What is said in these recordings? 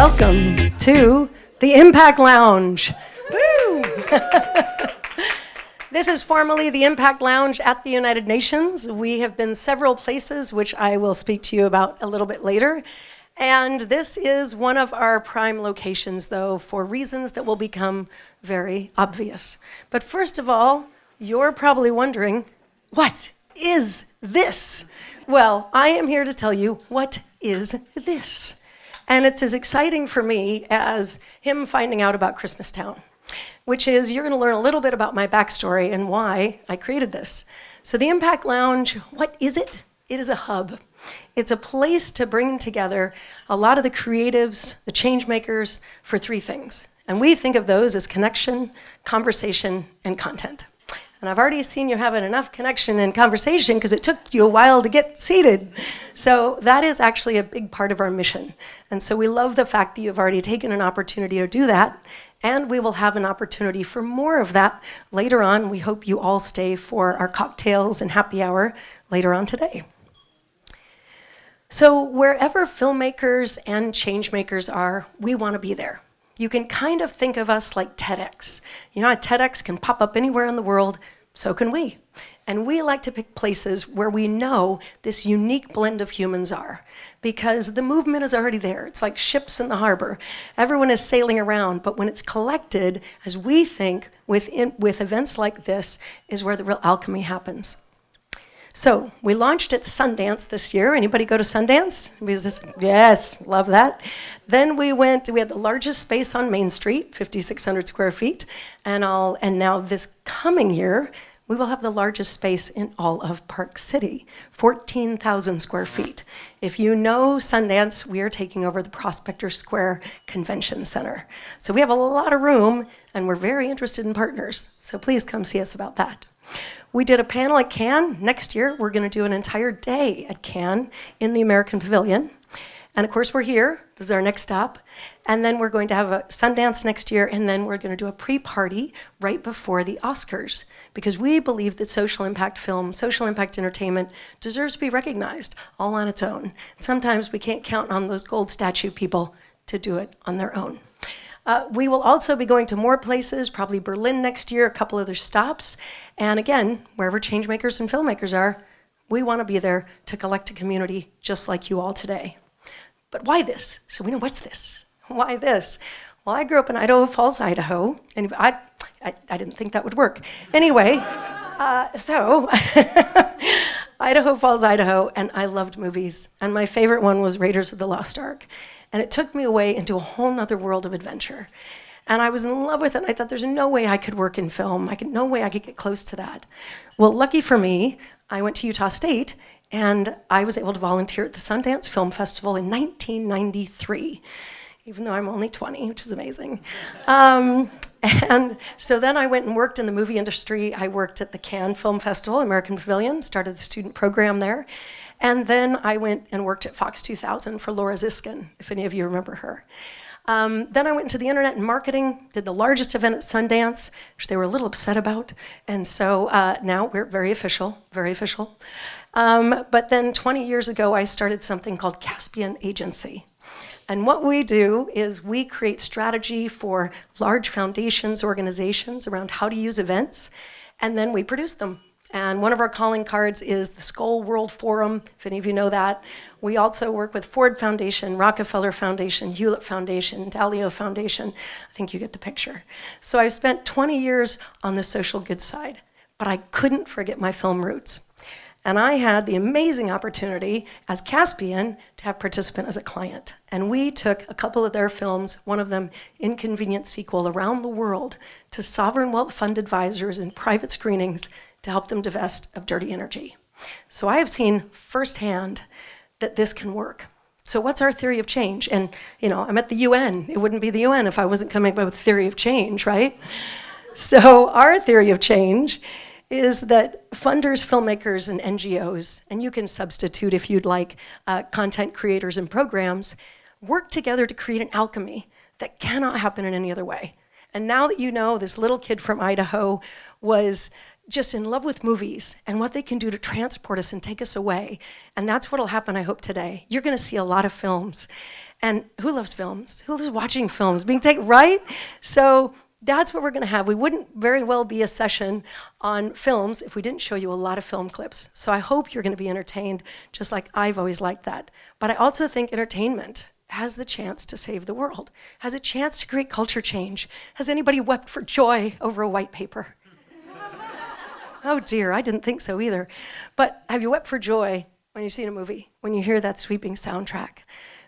Welcome to the Impact Lounge. Woo! This is formerly the Impact Lounge at the United Nations. We have been several places, which I will speak to you about a little bit later. And this is one of our prime locations, though, for reasons that will become very obvious. But first of all, you're probably wondering, what is this? Well, I am here to tell you, what is this? And it's as exciting for me as him finding out about Christmastown, which is you're going to learn a little bit about my backstory and why I created this. So the Impact Lounge, what is it? It is a hub. It's a place to bring together a lot of the creatives, the change makers, for three things. And we think of those as connection, conversation, and content. And I've already seen you having enough connection and conversation because it took you a while to get seated. So that is actually a big part of our mission. And so we love the fact that you've already taken an opportunity to do that. And we will have an opportunity for more of that later on. We hope you all stay for our cocktails and happy hour later on today. So wherever filmmakers and change makers are, we want to be there. You can kind of think of us like TEDx. You know, a TEDx can pop up anywhere in the world, so can we. And we like to pick places where we know this unique blend of humans are, because the movement is already there. It's like ships in the harbor. Everyone is sailing around, but when it's collected, as we think, with events like this, is where the real alchemy happens. So we launched at Sundance this year. Anybody go to Sundance? Yes, love that. Then we had the largest space on Main Street, 5,600 square feet. And now this coming year, we will have the largest space in all of Park City, 14,000 square feet. If you know Sundance, we are taking over the Prospector Square Convention Center. So we have a lot of room, and we're very interested in partners. So please come see us about that. We did a panel at Cannes. Next year, we're going to do an entire day at Cannes in the American Pavilion. And of course, we're here. This is our next stop. And then we're going to have a Sundance next year, and then we're going to do a pre-party right before the Oscars, because we believe that social impact film, social impact entertainment deserves to be recognized all on its own. Sometimes we can't count on those gold statue people to do it on their own. We will also be going to more places, probably Berlin next year, a couple other stops. And again, wherever changemakers and filmmakers are, we want to be there to collect a community just like you all today. But why this? So we know, what's this? Why this? Well, I grew up in Idaho Falls, Idaho, and I didn't think that would work. Anyway, Idaho Falls, Idaho, and I loved movies. And my favorite one was Raiders of the Lost Ark. And it took me away into a whole nother world of adventure. And I was in love with it. I thought there's no way I could work in film. No way I could get close to that. Well, lucky for me, I went to Utah State, and I was able to volunteer at the Sundance Film Festival in 1993, even though I'm only 20, which is amazing. And so then I went and worked in the movie industry. I worked at the Cannes Film Festival, American Pavilion, started the student program there. And then I went and worked at Fox 2000 for Laura Ziskin, if any of you remember her. Then I went into the internet and marketing, did the largest event at Sundance, which they were a little upset about. And so now we're very official, very official. But then 20 years ago, I started something called Caspian Agency. And what we do is we create strategy for large foundations, organizations around how to use events, and then we produce them. And one of our calling cards is the Skoll World Forum, if any of you know that. We also work with Ford Foundation, Rockefeller Foundation, Hewlett Foundation, Dalio Foundation. I think you get the picture. So I've spent 20 years on the social good side, but I couldn't forget my film roots. And I had the amazing opportunity as Caspian to have Participant as a client. And we took a couple of their films, one of them Inconvenient Sequel, around the world to sovereign wealth fund advisors in private screenings to help them divest of dirty energy. So I have seen firsthand that this can work. So what's our theory of change? And I'm at the UN. It wouldn't be the UN if I wasn't coming up with a theory of change, right? So our theory of change is that funders, filmmakers, and NGOs, and you can substitute if you'd like, content creators and programs, work together to create an alchemy that cannot happen in any other way. And now that you know this little kid from Idaho was just in love with movies and what they can do to transport us and take us away. And that's what'll happen, I hope, today. You're gonna see a lot of films. And who loves films? Who loves watching films? Being taken, right? So that's what we're gonna have. We wouldn't very well be a session on films if we didn't show you a lot of film clips. So I hope you're gonna be entertained, just like I've always liked that. But I also think entertainment has the chance to save the world, has a chance to create culture change. Has anybody wept for joy over a white paper? Oh dear, I didn't think so either. But have you wept for joy when you see a movie, when you hear that sweeping soundtrack,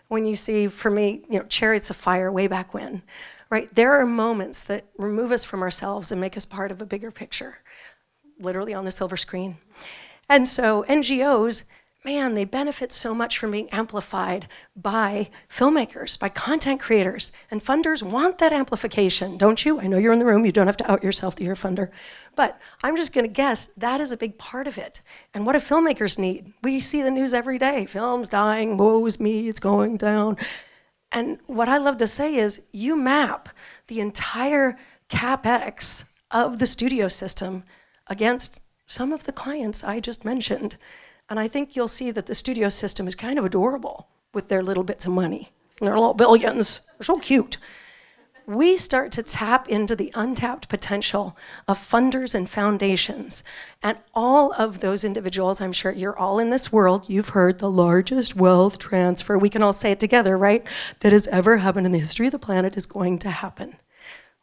when you see, for me, Chariots of Fire way back when, right? There are moments that remove us from ourselves and make us part of a bigger picture, literally on the silver screen. And so NGOs, man, they benefit so much from being amplified by filmmakers, by content creators, and funders want that amplification, don't you? I know you're in the room, you don't have to out yourself that you're a funder, but I'm just gonna guess that is a big part of it. And what do filmmakers need? We see the news every day, films dying, woe is me, it's going down. And what I love to say is, you map the entire CapEx of the studio system against some of the clients I just mentioned. And I think you'll see that the studio system is kind of adorable with their little bits of money. And their little billions, they're so cute. We start to tap into the untapped potential of funders and foundations. And all of those individuals, I'm sure you're all in this world, you've heard the largest wealth transfer, we can all say it together, right? That has ever happened in the history of the planet is going to happen.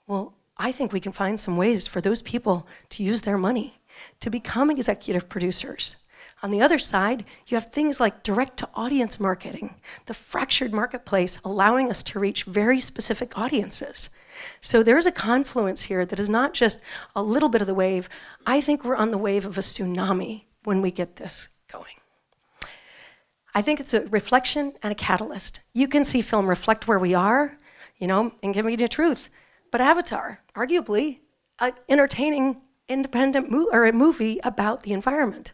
Well, I think we can find some ways for those people to use their money to become executive producers. On the other side, you have things like direct-to-audience marketing, the fractured marketplace allowing us to reach very specific audiences. So there's a confluence here that is not just a little bit of the wave. I think we're on the wave of a tsunami when we get this going. I think it's a reflection and a catalyst. You can see film reflect where we are, and give me the truth. But Avatar, arguably, an entertaining independent movie about the environment.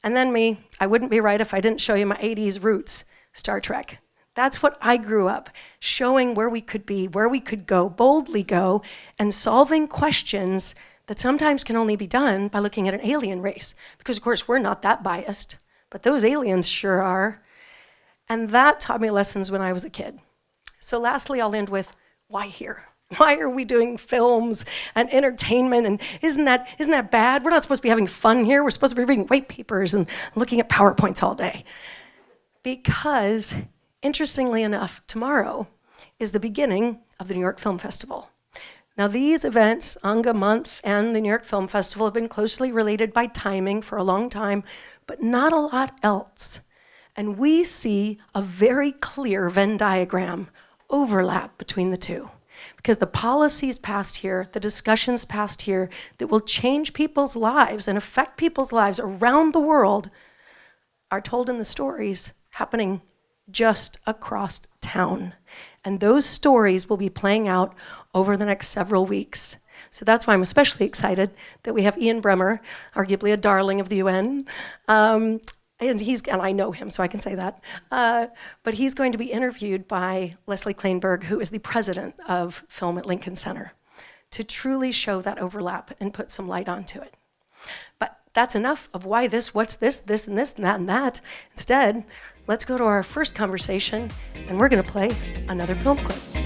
And then me, I wouldn't be right if I didn't show you my 80s roots, Star Trek. That's what I grew up, showing where we could be, where we could go, boldly go, and solving questions that sometimes can only be done by looking at an alien race. Because of course, we're not that biased, but those aliens sure are. And that taught me lessons when I was a kid. So lastly, I'll end with, why here? Why are we doing films and entertainment? And isn't that bad? We're not supposed to be having fun here. We're supposed to be reading white papers and looking at PowerPoints all day. Because, interestingly enough, tomorrow is the beginning of the New York Film Festival. Now these events, Anga Month and the New York Film Festival, have been closely related by timing for a long time, but not a lot else. And we see a very clear Venn diagram overlap between the two. Because the policies passed here, the discussions passed here that will change people's lives and affect people's lives around the world are told in the stories happening just across town. And those stories will be playing out over the next several weeks. So that's why I'm especially excited that we have Ian Bremmer, arguably a darling of the UN, and I know him, so I can say that. But he's going to be interviewed by Leslie Kleinberg, who is the president of Film at Lincoln Center, to truly show that overlap and put some light onto it. But that's enough of why this, what's this, and this, and that, and that. Instead, let's go to our first conversation, and we're gonna play another film clip.